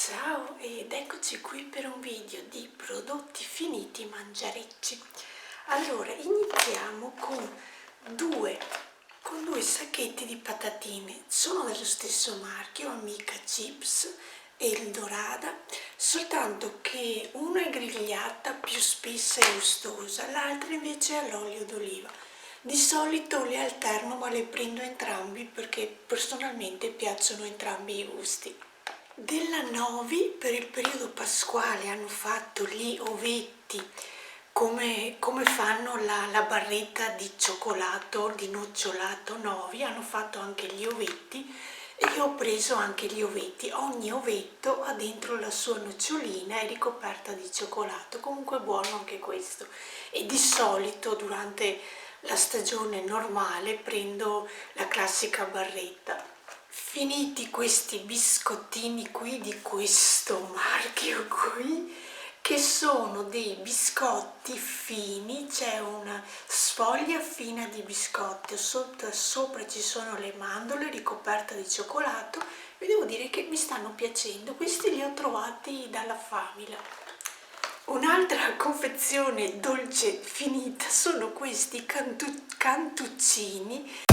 Ciao ed eccoci qui per un video di prodotti finiti mangiarecci. Allora, iniziamo due, con due sacchetti di patatine. Sono dello stesso marchio, Amica Chips e Eldorada, soltanto che una è grigliata più spessa e gustosa, l'altra invece è all'olio d'oliva. Di solito le alterno, ma le prendo entrambi perché personalmente piacciono entrambi i gusti. Della Novi per il periodo pasquale hanno fatto gli ovetti come fanno la barretta di cioccolato, di nocciolato Novi, hanno fatto anche gli ovetti e io ho preso anche gli ovetti. Ogni ovetto ha dentro la sua nocciolina e ricoperta di cioccolato, comunque buono anche questo. E di solito durante la stagione normale prendo la classica barretta. Finiti questi biscottini qui di questo marchio qui, che sono dei biscotti fini, c'è una sfoglia fina di biscotti, sopra ci sono le mandorle ricoperte di cioccolato, e devo dire che mi stanno piacendo. Questi li ho trovati dalla Famila. Un'altra confezione dolce finita sono questi cantuccini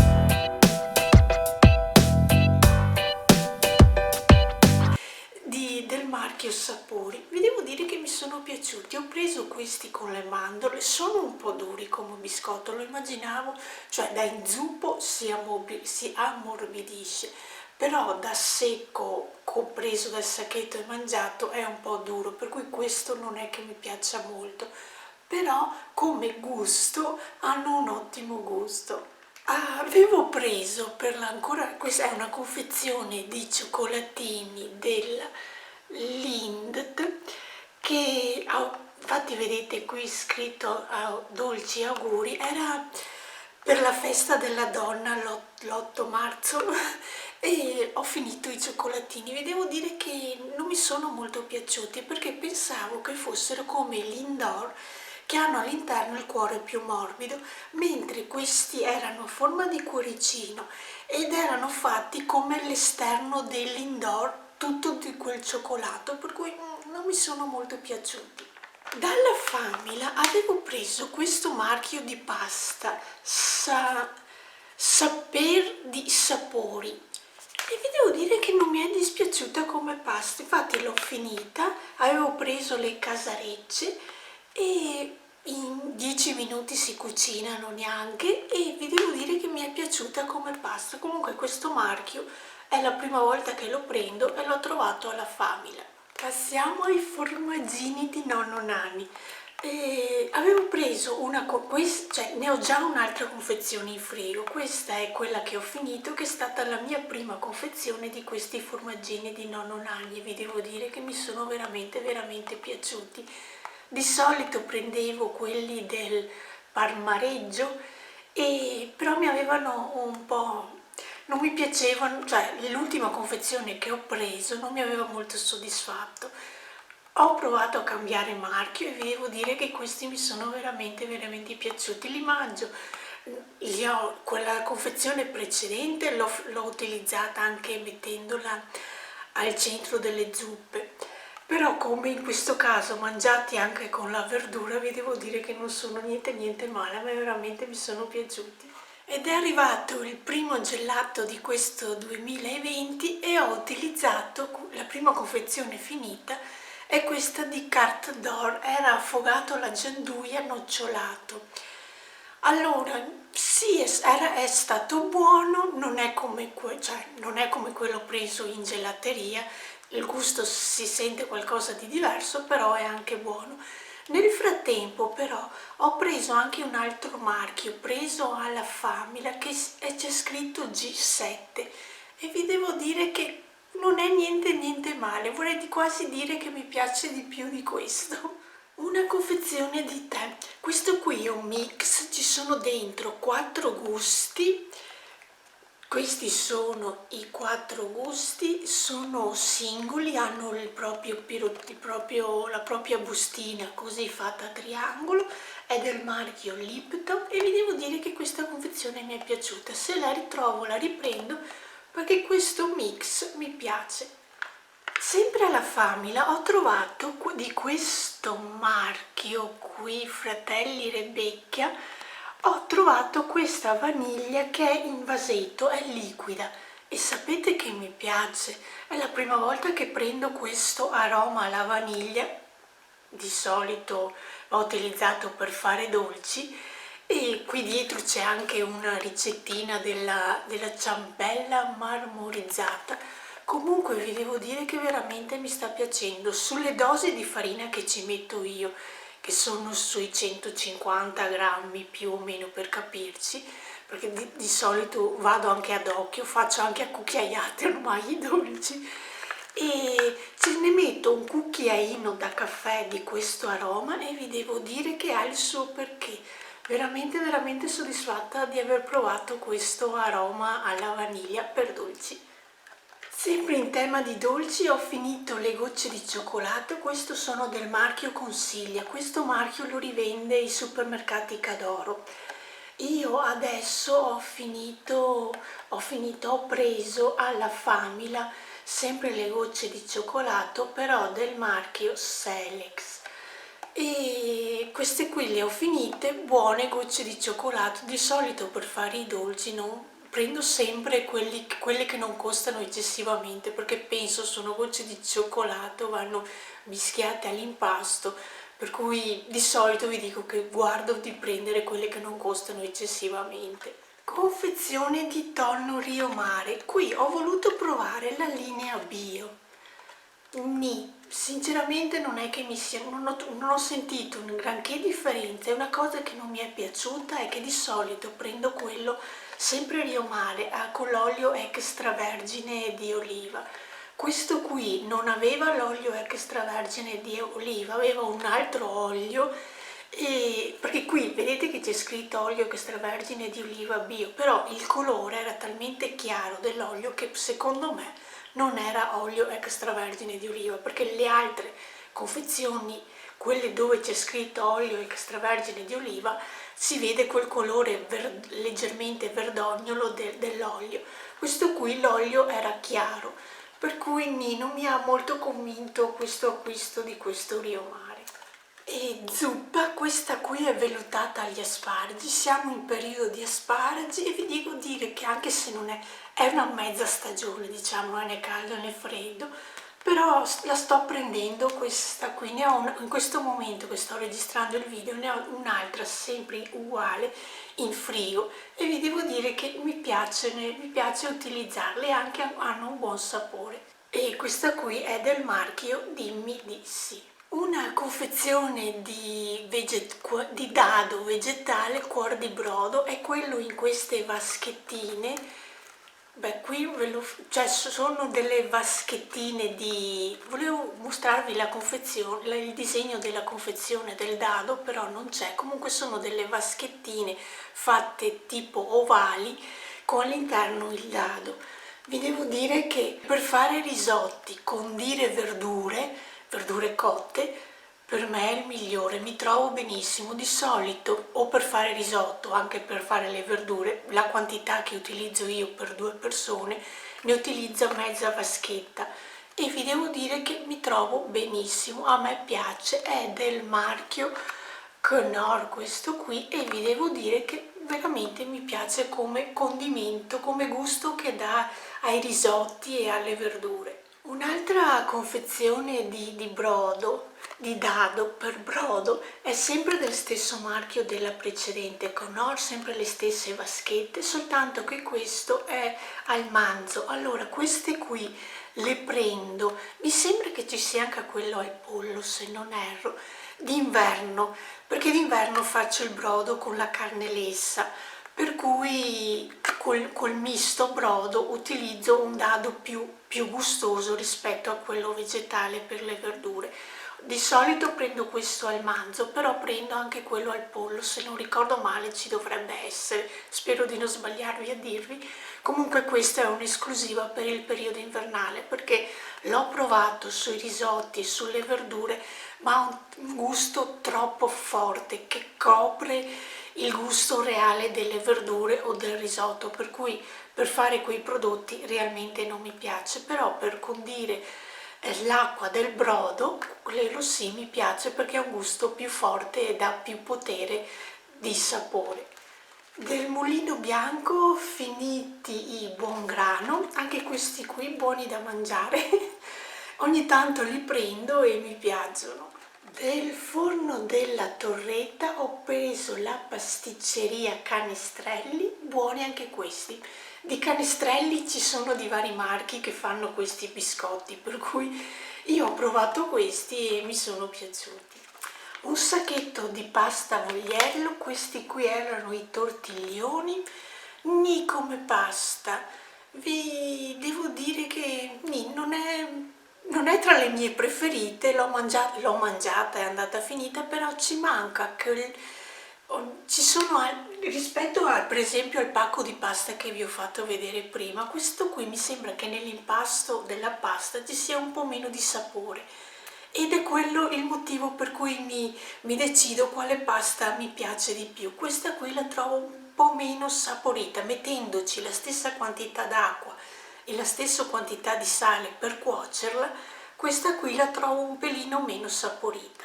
del marchio Sapori. Vi devo dire che mi sono piaciuti. Ho preso questi con le mandorle, sono un po' duri come biscotto, lo immaginavo, cioè da inzuppo si ammorbidisce, però da secco preso dal sacchetto e mangiato è un po' duro, per cui questo non è che mi piaccia molto, però come gusto hanno un ottimo gusto. Avevo preso questa è una confezione di cioccolatini della Lindt che infatti vedete qui scritto dolci auguri, era per la festa della donna l'8 marzo e ho finito i cioccolatini. Vi devo dire che non mi sono molto piaciuti perché pensavo che fossero come gli Lindor, che hanno all'interno il cuore più morbido, mentre questi erano a forma di cuoricino ed erano fatti come l'esterno dell'indoor, tutto di quel cioccolato, per cui non mi sono molto piaciuti. Dalla Famila avevo preso questo marchio di pasta, Saper di Sapori, e vi devo dire che non mi è dispiaciuta come pasta, infatti l'ho finita, avevo preso le casarecce e in 10 minuti si cucinano neanche, e vi devo dire che mi è piaciuta come pasta. Comunque questo marchio è la prima volta che lo prendo e l'ho trovato alla Famila. Passiamo ai formaggini di nonno Nani. Avevo preso ne ho già un'altra confezione in frigo, questa è quella che ho finito, che è stata la mia prima confezione di questi formaggini di nonno Nani, e vi devo dire che mi sono veramente piaciuti. Di solito prendevo quelli del Parmareggio, però mi avevano un po', non mi piacevano, cioè l'ultima confezione che ho preso non mi aveva molto soddisfatto. Ho provato a cambiare marchio e vi devo dire che questi mi sono veramente piaciuti, li mangio. Quella confezione precedente l'ho utilizzata anche mettendola al centro delle zuppe, però come in questo caso mangiati anche con la verdura, vi devo dire che non sono niente male, a me veramente mi sono piaciuti. Ed è arrivato il primo gelato di questo 2020 e ho utilizzato la prima confezione finita, è questa di Carte d'Or, era affogato alla gianduia nocciolato. Allora, sì, è stato buono, non è come quello preso in gelateria, il gusto si sente qualcosa di diverso, però è anche buono. Nel frattempo però ho preso anche un altro marchio, preso alla Famila, che c'è scritto G7, e vi devo dire che non è niente male, vorrei quasi dire che mi piace di più di questo. Una confezione di tè, questo qui è un mix, ci sono dentro 4 gusti. Questi sono i 4 gusti, sono singoli, hanno la propria bustina così fatta a triangolo, è del marchio Lipton, e vi devo dire che questa confezione mi è piaciuta. Se la ritrovo la riprendo perché questo mix mi piace. Sempre alla Famila ho trovato di questo marchio qui, Fratelli Rebecca, ho trovato questa vaniglia che è in vasetto, è liquida e sapete che mi piace, è la prima volta che prendo questo aroma alla vaniglia, di solito l'ho utilizzato per fare dolci e qui dietro c'è anche una ricettina della ciambella marmorizzata. Comunque vi devo dire che veramente mi sta piacendo. Sulle dosi di farina che ci metto io, che sono sui 150 grammi più o meno per capirci, perché di solito vado anche ad occhio, faccio anche a cucchiaiate ormai i dolci, e ce ne metto un cucchiaino da caffè di questo aroma e vi devo dire che ha il suo perché. Veramente soddisfatta di aver provato questo aroma alla vaniglia per dolci. Sempre in tema di dolci ho finito le gocce di cioccolato, questo sono del marchio Consiglia, questo marchio lo rivende i supermercati Cadoro. Io adesso ho preso alla Famila sempre le gocce di cioccolato, però del marchio Selex. E queste qui le ho finite, buone gocce di cioccolato. Di solito per fare i dolci non prendo sempre quelle che non costano eccessivamente, perché penso sono gocce di cioccolato, vanno mischiate all'impasto, per cui di solito vi dico che guardo di prendere quelle che non costano eccessivamente. Confezione di tonno Rio Mare. Qui ho voluto provare la linea bio. Sinceramente non è che non ho sentito un granché differenza. È una cosa che non mi è piaciuta è che di solito prendo quello sempre Rio Mare con l'olio extravergine di oliva. Questo qui non aveva l'olio extravergine di oliva, aveva un altro olio, perché qui vedete che c'è scritto olio extravergine di oliva bio, però il colore era talmente chiaro dell'olio che secondo me non era olio extravergine di oliva, perché le altre confezioni, quelle dove c'è scritto olio extravergine di oliva, si vede quel colore leggermente verdognolo dell'olio. Questo qui l'olio era chiaro, per cui non mi ha molto convinto questo acquisto di questo Rio Mare. E zuppa, questa qui è vellutata agli asparagi, siamo in periodo di asparagi e vi devo dire che anche se non è una mezza stagione, diciamo, non è né caldo né freddo, però la sto prendendo questa qui, ne ho in questo momento che sto registrando il video, ne ho un'altra sempre uguale in frigo e vi devo dire che mi piace utilizzarle, anche hanno un buon sapore. E questa qui è del marchio Dimmi di sì. Una confezione di dado vegetale cuor di brodo è quello in queste vaschettine. Beh, qui cioè sono delle vaschettine volevo mostrarvi la confezione, il disegno della confezione del dado, però non c'è. Comunque sono delle vaschettine fatte tipo ovali con all'interno il dado. Vi devo dire che per fare risotti, condire verdure cotte, per me è il migliore, mi trovo benissimo. Di solito o per fare risotto, anche per fare le verdure, la quantità che utilizzo io per 2 persone, ne utilizzo mezza vaschetta e vi devo dire che mi trovo benissimo, a me piace, è del marchio Knorr questo qui e vi devo dire che veramente mi piace come condimento, come gusto che dà ai risotti e alle verdure. Un'altra confezione di brodo, di dado per brodo, è sempre del stesso marchio della precedente Knorr, sempre le stesse vaschette, soltanto che questo è al manzo. Allora, queste qui le prendo, mi sembra che ci sia anche quello al pollo, se non erro, d'inverno, perché d'inverno faccio il brodo con la carne lessa, per cui col misto brodo utilizzo un dado più gustoso rispetto a quello vegetale per le verdure. Di solito prendo questo al manzo, però prendo anche quello al pollo, se non ricordo male ci dovrebbe essere, spero di non sbagliarvi a dirvi. Comunque questa è un'esclusiva per il periodo invernale, perché l'ho provato sui risotti e sulle verdure, ma ha un gusto troppo forte che copre il gusto reale delle verdure o del risotto, per cui per fare quei prodotti realmente non mi piace, però per condire l'acqua del brodo, quello sì mi piace perché ha un gusto più forte e dà più potere di sapore. Del mulino bianco finiti i buon grano, anche questi qui buoni da mangiare, ogni tanto li prendo e mi piacciono. Del forno della Torretta ho preso la pasticceria Canestrelli, buoni anche questi. Di Canestrelli ci sono di vari marchi che fanno questi biscotti, per cui io ho provato questi e mi sono piaciuti. Un sacchetto di pasta vogliello, questi qui erano i tortiglioni, ni come pasta. Vi devo dire che non è tra le mie preferite, l'ho mangiata, è andata finita, però ci manca che rispetto per esempio al pacco di pasta che vi ho fatto vedere prima, questo qui mi sembra che nell'impasto della pasta ci sia un po' meno di sapore. Ed è quello il motivo per cui mi decido quale pasta mi piace di più. Questa qui la trovo un po' meno saporita, mettendoci la stessa quantità d'acqua e la stessa quantità di sale per cuocerla, questa qui la trovo un pelino meno saporita.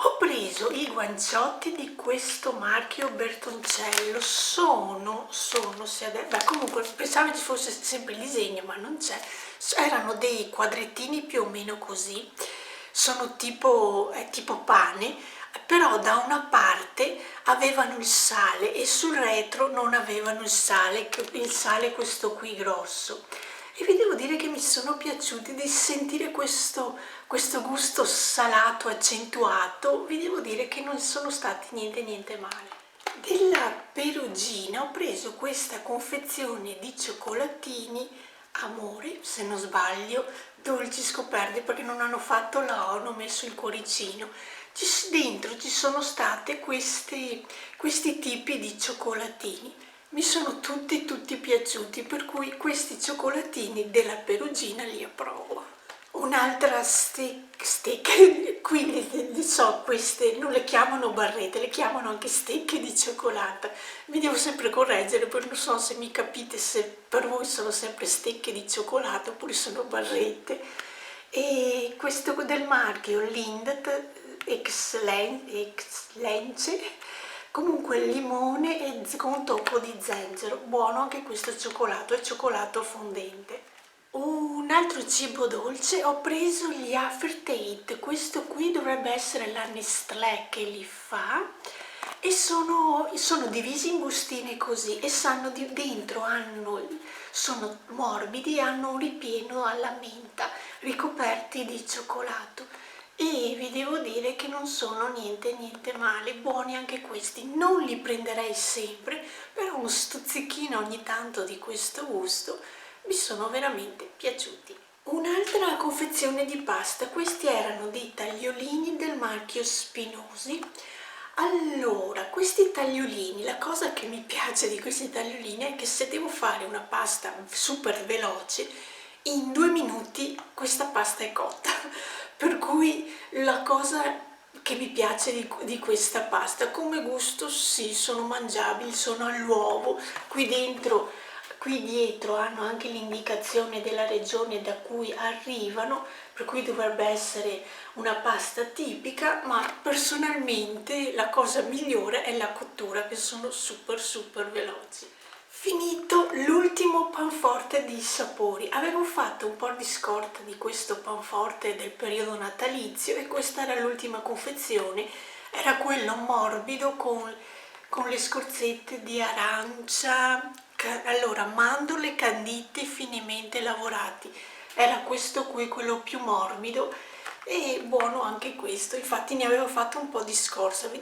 Ho preso i guanciotti di questo marchio Bertoncello, comunque pensavo ci fosse sempre il disegno, ma non c'è, erano dei quadrettini più o meno così, sono tipo pane, però da una parte avevano il sale e sul retro non avevano il sale questo qui grosso. E vi devo dire che mi sono piaciuti di sentire questo gusto salato accentuato, vi devo dire che non sono stati niente male. Della Perugina ho preso questa confezione di cioccolatini Amore, se non sbaglio, dolci scoperti, perché non hanno fatto la O, hanno messo il cuoricino. Dentro ci sono state questi tipi di cioccolatini. Mi sono tutti piaciuti, per cui questi cioccolatini della Perugina li approvo. Un'altra qui queste non le chiamano barrette, le chiamano anche stecche di cioccolata. Mi devo sempre correggere perché non so se mi capite se per voi sono sempre stecche di cioccolato oppure sono barrette. E questo del marchio Lindt Excellenze, comunque limone e con tocco di zenzero, buono anche questo cioccolato, è cioccolato fondente. Un altro cibo dolce, ho preso gli Aftertate, questo qui dovrebbe essere la Nestlé che li fa, e sono divisi in bustine così e dentro sono morbidi e hanno un ripieno alla menta ricoperti di cioccolato, e vi devo dire che non sono niente male, buoni anche questi. Non li prenderei sempre, però uno stuzzichino ogni tanto di questo gusto mi sono veramente piaciuti. Un'altra confezione di pasta, questi erano dei tagliolini del marchio Spinosi. Allora, questi tagliolini, la cosa che mi piace di questi tagliolini è che se devo fare una pasta super veloce, in 2 minuti questa pasta è cotta, per cui la cosa che mi piace di questa pasta, come gusto sì, sono mangiabili, sono all'uovo, qui dietro hanno anche l'indicazione della regione da cui arrivano, per cui dovrebbe essere una pasta tipica, ma personalmente la cosa migliore è la cottura, che sono super veloci. Finito l'ultimo panforte di sapori. Avevo fatto un po' di scorta di questo panforte del periodo natalizio e questa era l'ultima confezione, era quello morbido con le scorzette di arancia, allora mandorle candite finemente lavorati. Era questo qui, quello più morbido, e buono anche questo. Infatti ne avevo fatto un po' di scorta, vi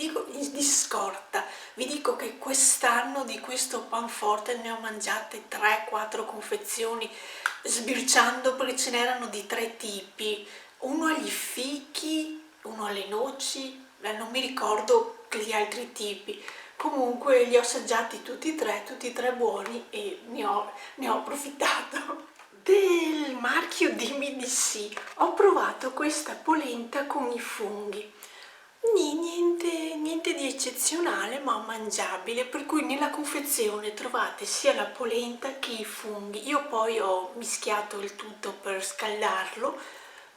dico che quest'anno di questo panforte ne ho mangiate 3-4 confezioni, sbirciando, perché ce n'erano di 3 tipi, uno agli fichi, uno alle noci, non mi ricordo gli altri tipi. Comunque li ho assaggiati tutti e tre buoni, e ne ho approfittato. Del marchio Dimmi di sì, ho provato questa polenta con i funghi. Niente di eccezionale, ma mangiabile, per cui nella confezione trovate sia la polenta che i funghi. Io poi ho mischiato il tutto per scaldarlo,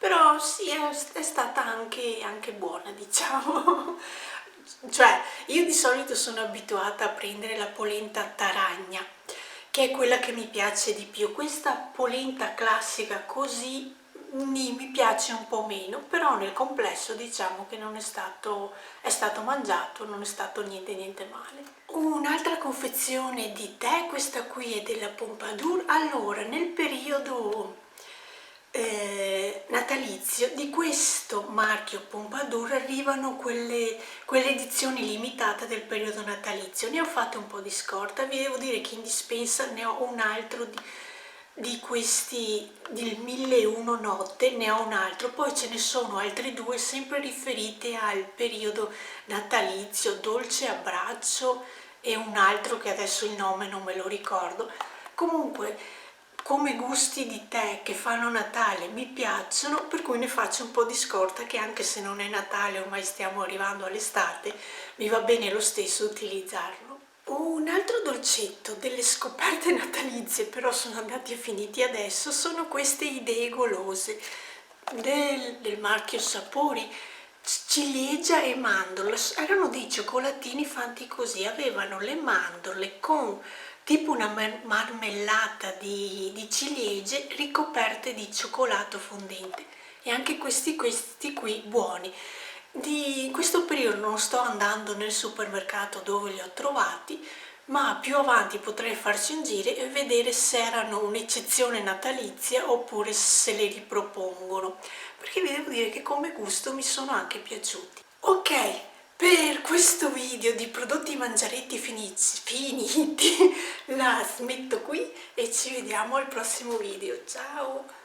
però sì, è stata anche buona, diciamo. Cioè, io di solito sono abituata a prendere la polenta taragna, che è quella che mi piace di più. Questa polenta classica così mi piace un po' meno, però nel complesso diciamo che non è stato mangiato, non è stato niente male. Un'altra confezione di tè, questa qui è della Pompadour. Allora, nel periodo natalizio di questo marchio Pompadour arrivano quelle edizioni limitate del periodo natalizio. Ne ho fatte un po' di scorta, vi devo dire che in dispensa ne ho un altro di questi del 1001 notte, ne ho un altro, poi ce ne sono altri due sempre riferite al periodo natalizio, Dolce Abbraccio e un altro che adesso il nome non me lo ricordo. Comunque, come gusti di tè che fanno Natale mi piacciono, per cui ne faccio un po' di scorta, che anche se non è Natale, ormai stiamo arrivando all'estate, mi va bene lo stesso utilizzarlo. Un altro dolcetto delle scoperte natalizie, però sono andati e finiti adesso, sono queste idee golose del marchio Sapori, ciliegia e mandorla. Erano dei cioccolatini fatti così, avevano le mandorle con tipo una marmellata di ciliegie ricoperte di cioccolato fondente, e anche questi qui buoni. Di questo periodo non sto andando nel supermercato dove li ho trovati, ma più avanti potrei farci un giro e vedere se erano un'eccezione natalizia oppure se le ripropongono, perché vi devo dire che come gusto mi sono anche piaciuti. Ok, per questo video di prodotti mangiaretti finiti la smetto qui e ci vediamo al prossimo video. Ciao!